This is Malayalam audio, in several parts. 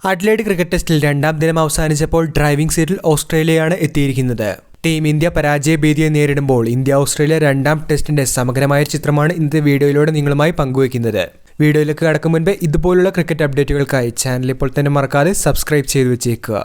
അഡ്ലേഡ് ക്രിക്കറ്റ് ടെസ്റ്റിൽ രണ്ടാം ദിനം അവസാനിച്ചപ്പോൾ ഡ്രൈവിംഗ് സീറ്റിൽ ഓസ്ട്രേലിയയാണ് എത്തിയിരിക്കുന്നത്. ടീം ഇന്ത്യ പരാജയഭീതിയെ നേരിടുമ്പോൾ ഇന്ത്യ ഓസ്ട്രേലിയ രണ്ടാം ടെസ്റ്റിന്റെ സമഗ്രമായ ചിത്രമാണ് ഇന്നത്തെ വീഡിയോയിലൂടെ നിങ്ങളുമായി പങ്കുവയ്ക്കുന്നത്. വീഡിയോയിലേക്ക് കടക്കും മുൻപ് ഇതുപോലുള്ള ക്രിക്കറ്റ് അപ്ഡേറ്റുകൾക്കായി ചാനൽ ഇപ്പോൾ തന്നെ മറക്കാതെ സബ്സ്ക്രൈബ് ചെയ്തു വെച്ചേക്കുക.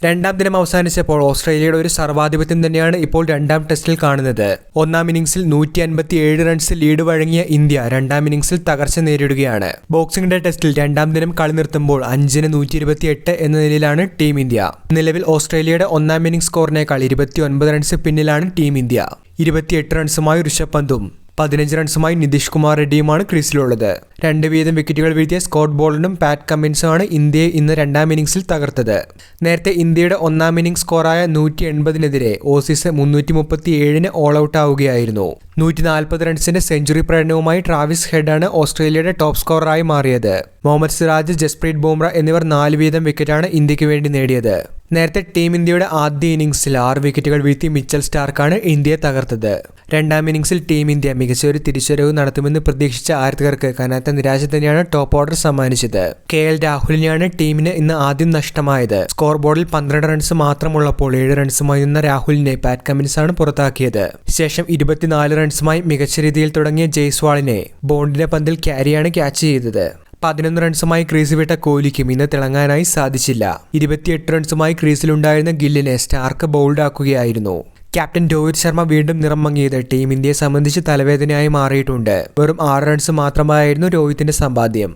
രണ്ടാം ദിനം അവസാനിച്ചപ്പോൾ ഓസ്ട്രേലിയയുടെ ഒരു സർവാധിപത്യം തന്നെയാണ് ഇപ്പോൾ രണ്ടാം ടെസ്റ്റിൽ കാണുന്നത്. ഒന്നാം ഇന്നിംഗ്സിൽ 157 റൺസ് ലീഡ് വഴങ്ങിയ ഇന്ത്യ രണ്ടാം ഇന്നിംഗ്സിൽ തകർച്ച നേരിടുകയാണ്. ബോക്സിംഗ് ഡേ ടെസ്റ്റിൽ രണ്ടാം ദിനം കളി നിർത്തുമ്പോൾ 5-ന് 128 എന്ന നിലയിലാണ് ടീം ഇന്ത്യ. നിലവിൽ ഓസ്ട്രേലിയയുടെ ഒന്നാം ഇന്നിംഗ്സ് സ്കോറിനേക്കാൾ 29 റൺസ് പിന്നിലാണ് ടീം ഇന്ത്യ. 28 റൺസുമായി ഋഷഭ് പന്തും 15 റൺസുമായി നിതീഷ് കുമാർ റെഡ്ഡിയുമാണ് ക്രീസിലുള്ളത്. 2 വീതം വിക്കറ്റുകൾ വീഴ്ത്തിയ സ്കോട്ട് ബോൾഡനും പാറ്റ് കമ്മിൻസുമാണ് ഇന്ത്യയെ ഇന്ന് രണ്ടാം ഇന്നിംഗ്സിൽ തകർത്തത്. നേരത്തെ ഇന്ത്യയുടെ ഒന്നാം ഇന്നിംഗ്സ് സ്കോറായ 180-നെതിരെ ഓസീസ് 337-ന് ഓൾ ഔട്ട് ആവുകയായിരുന്നു. 140 റൺസിന്റെ സെഞ്ചുറി പ്രകടനവുമായി ട്രാവിസ് ഹെഡാണ് ഓസ്ട്രേലിയയുടെ ടോപ്പ് സ്കോററായി മാറിയത്. മുഹമ്മദ് സിറാജ്, ജസ്പ്രീത് ബുംറ എന്നിവർ 4 വീതം വിക്കറ്റാണ് ഇന്ത്യക്ക് വേണ്ടി നേടിയത്. നേരത്തെ ടീം ഇന്ത്യയുടെ ആദ്യ ഇന്നിംഗ്സിൽ 6 വിക്കറ്റുകൾ വീഴ്ത്തി മിച്ചൽ സ്റ്റാർക്കാണ് ഇന്ത്യയെ തകർത്തത്. രണ്ടാം ഇന്നിംഗ്സിൽ ടീം ഇന്ത്യ മികച്ച ഒരു തിരിച്ചുവരവ് നടത്തുമെന്ന് പ്രതീക്ഷിച്ച ആരാധകർക്ക് കനത്ത നിരാശ തന്നെയാണ് ടോപ്പ് ഓർഡർ സമ്മാനിച്ചത്. KL രാഹുലിനെയാണ് ടീമിന് ഇന്ന് ആദ്യം നഷ്ടമായത്. സ്കോർ ബോർഡിൽ 12 റൺസ് മാത്രമുള്ളപ്പോൾ 7 റൺസുമായി നിന്ന രാഹുലിനെ പാറ്റ് കമ്മിൻസാണ് പുറത്താക്കിയത്. ശേഷം 24 റൺസുമായി മികച്ച രീതിയിൽ തുടങ്ങിയ ജയ്സ്വാളിനെ ബോണ്ടിന്റെ പന്തിൽ ക്യാരിയാണ് ക്യാച്ച് ചെയ്തത്. 11 റൺസുമായി ക്രീസ് വിട്ട കോഹ്ലിക്കും ഇന്ന് തിളങ്ങാനായി സാധിച്ചില്ല. 28 റൺസുമായി ക്രീസിലുണ്ടായിരുന്ന ഗില്ലിനെ സ്റ്റാർക്ക് ബൗൾഡ് ആക്കുകയായിരുന്നു. ക്യാപ്റ്റൻ രോഹിത് ശർമ്മ വീണ്ടും നിറം മങ്ങിയത് ടീം ഇന്ത്യയെ സംബന്ധിച്ച് തലവേദനയായി മാറിയിട്ടുണ്ട്. വെറും 6 റൺസ് മാത്രമായിരുന്നു രോഹിത്തിന്റെ സമ്പാദ്യം.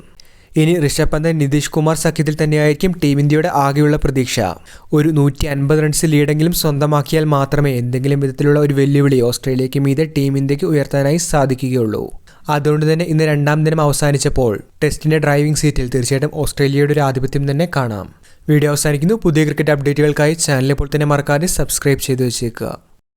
ഇനി ഋഷഭ് പന്ത്, നിതീഷ് കുമാർ സഖ്യത്തിൽ തന്നെയായിരിക്കും ടീം ഇന്ത്യയുടെ ആകെയുള്ള പ്രതീക്ഷ. ഒരു 150 റൺസ് ലീഡെങ്കിലും സ്വന്തമാക്കിയാൽ മാത്രമേ എന്തെങ്കിലും വിധത്തിലുള്ള ഒരു വെല്ലുവിളി ഓസ്ട്രേലിയയ്ക്ക് മീതെ ടീം ഇന്ത്യക്ക് ഉയർത്താനായി സാധിക്കുകയുള്ളൂ. അതുകൊണ്ട് തന്നെ ഇന്ന് രണ്ടാം ദിനം അവസാനിച്ചപ്പോൾ ടെസ്റ്റിന്റെ ഡ്രൈവിംഗ് സീറ്റിൽ തീർച്ചയായിട്ടും ഓസ്ട്രേലിയയുടെ ഒരു ആധിപത്യം തന്നെ കാണാം. വീഡിയോ അവസാനിക്കുന്നു. പുതിയ ക്രിക്കറ്റ് അപ്ഡേറ്റുകൾക്കായി ചാനൽ ഇപ്പോൾ തന്നെ മറക്കാതെ സബ്സ്ക്രൈബ് ചെയ്തു വെച്ചേക്കുക.